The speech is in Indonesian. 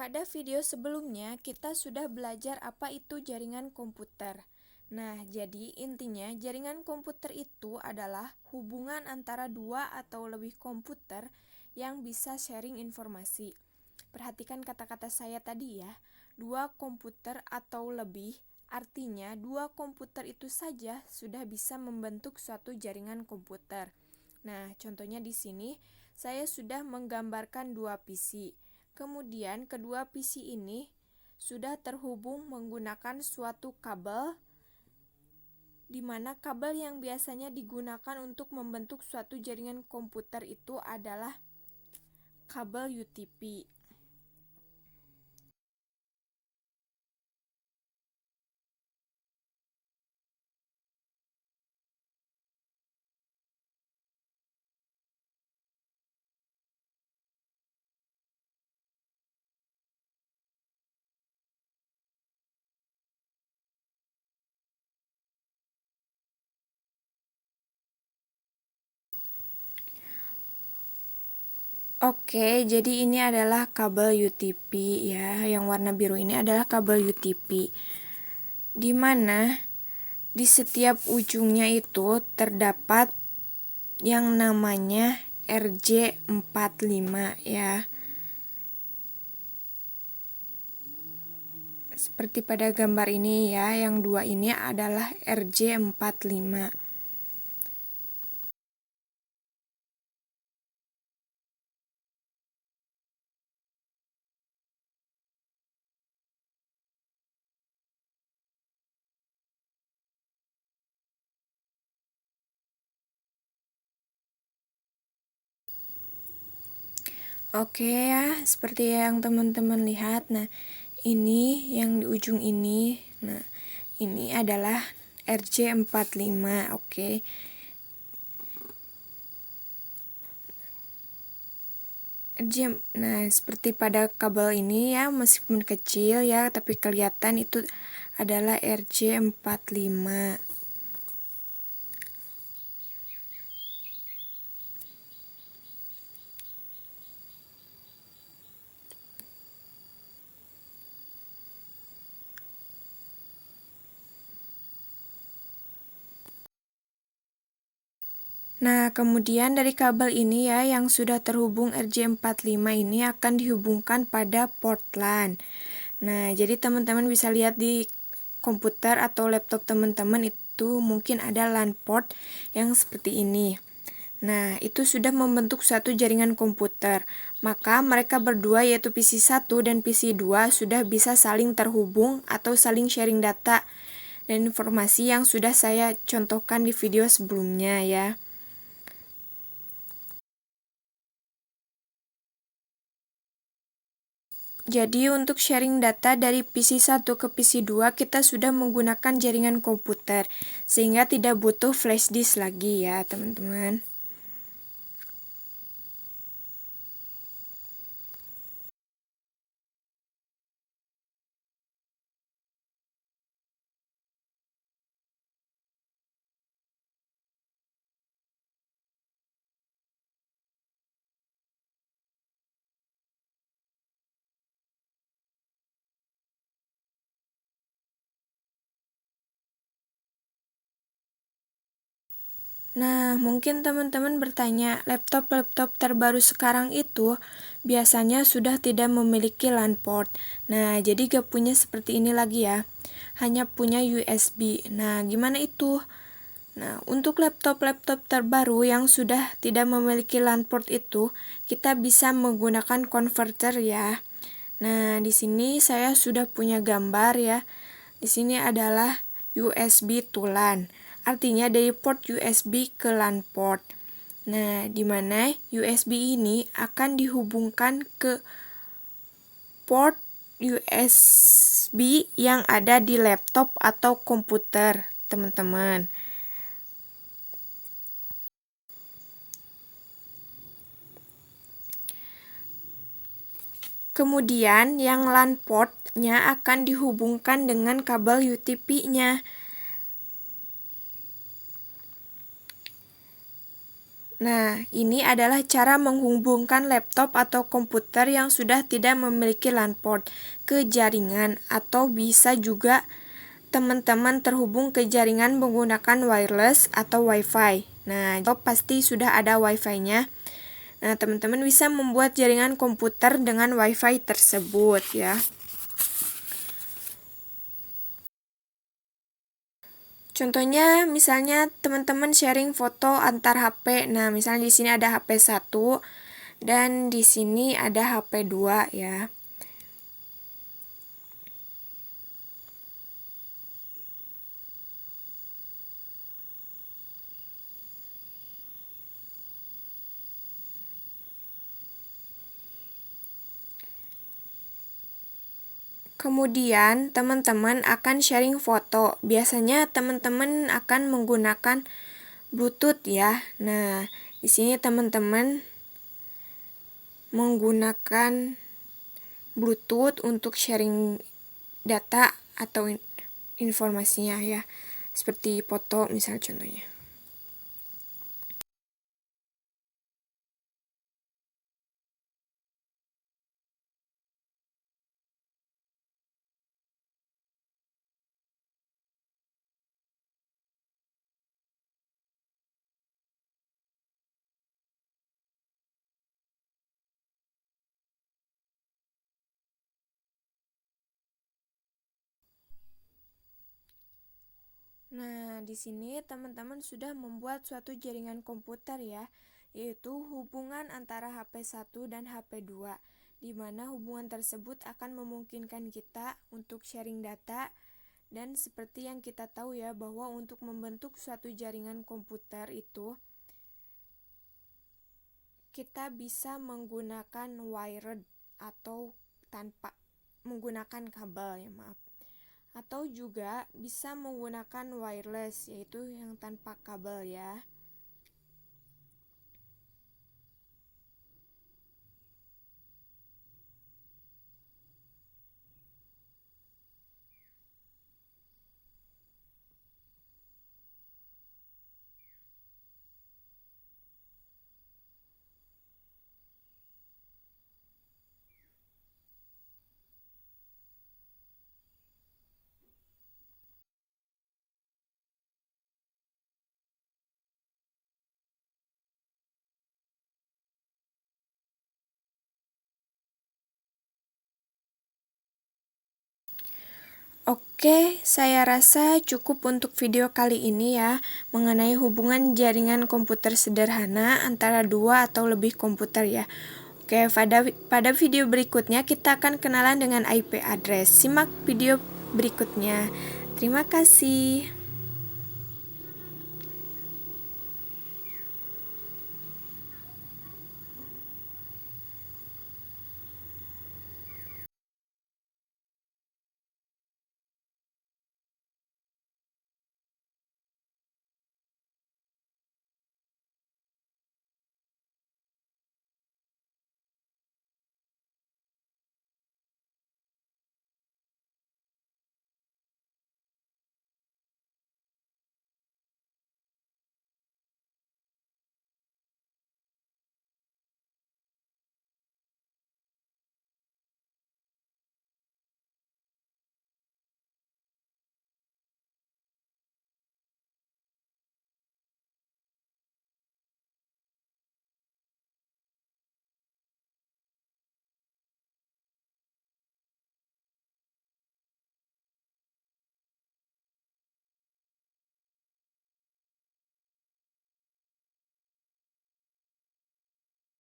Pada video sebelumnya, kita sudah belajar apa itu jaringan komputer. Nah, jadi intinya jaringan komputer itu adalah hubungan antara dua atau lebih komputer yang bisa sharing informasi. Perhatikan kata-kata saya tadi ya, dua komputer atau lebih, artinya dua komputer itu saja sudah bisa membentuk suatu jaringan komputer. Nah, contohnya di sini saya sudah menggambarkan dua PC. Kemudian kedua PC ini sudah terhubung menggunakan suatu kabel, di mana kabel yang biasanya digunakan untuk membentuk suatu jaringan komputer itu adalah kabel UTP. Oke, jadi ini adalah kabel UTP ya, yang warna biru ini adalah kabel UTP. Di mana di setiap ujungnya itu terdapat yang namanya RJ45 ya. Seperti pada gambar ini ya, yang dua ini adalah RJ45. Oke ya, seperti yang teman-teman lihat. Nah, ini yang di ujung ini. Nah, ini adalah RJ45, oke. Nah, seperti pada kabel ini ya, meskipun kecil ya, tapi kelihatan itu adalah RJ45. Nah, kemudian dari kabel ini ya, yang sudah terhubung RJ45 ini akan dihubungkan pada port LAN. Nah, jadi teman-teman bisa lihat di komputer atau laptop teman-teman itu mungkin ada LAN port yang seperti ini. Nah, itu sudah membentuk suatu jaringan komputer. Maka mereka berdua yaitu PC1 dan PC2 sudah bisa saling terhubung atau saling sharing data dan informasi yang sudah saya contohkan di video sebelumnya ya. Jadi untuk sharing data dari PC1 ke PC2 kita sudah menggunakan jaringan komputer sehingga tidak butuh flash disk lagi ya teman-teman. Nah, mungkin teman-teman bertanya, laptop-laptop terbaru sekarang itu biasanya sudah tidak memiliki LAN port. Nah, jadi gak punya seperti ini lagi ya. Hanya punya USB. Nah, gimana itu? Nah, untuk laptop-laptop terbaru yang sudah tidak memiliki LAN port itu, kita bisa menggunakan converter ya. Nah, di sini saya sudah punya gambar ya. Di sini adalah USB to LAN. Artinya dari port USB ke LAN port. Nah, di mana USB ini akan dihubungkan ke port USB yang ada di laptop atau komputer, teman-teman. Kemudian yang LAN port-nya akan dihubungkan dengan kabel UTP-nya. Nah, ini adalah cara menghubungkan laptop atau komputer yang sudah tidak memiliki LAN port ke jaringan, atau bisa juga teman-teman terhubung ke jaringan menggunakan wireless atau WiFi. Nah, laptop pasti sudah ada WiFi-nya. Nah, teman-teman bisa membuat jaringan komputer dengan WiFi tersebut ya. Contohnya misalnya teman-teman sharing foto antar HP. Nah, misalnya di sini ada HP 1 dan di sini ada HP 2 ya. Kemudian teman-teman akan sharing foto. Biasanya teman-teman akan menggunakan Bluetooth ya. Nah, di sini teman-teman menggunakan Bluetooth untuk sharing data atau informasinya ya. Seperti foto misal contohnya. Nah, di sini teman-teman sudah membuat suatu jaringan komputer ya, yaitu hubungan antara HP 1 dan HP 2, di mana hubungan tersebut akan memungkinkan kita untuk sharing data, dan seperti yang kita tahu ya, bahwa untuk membentuk suatu jaringan komputer itu, kita bisa menggunakan wired atau tanpa menggunakan kabel ya, maaf. Atau juga bisa menggunakan wireless, yaitu yang tanpa kabel ya. Oke, saya rasa cukup untuk video kali ini ya, mengenai hubungan jaringan komputer sederhana antara dua atau lebih komputer ya. Oke, pada video berikutnya kita akan kenalan dengan IP address. Simak video berikutnya. Terima kasih.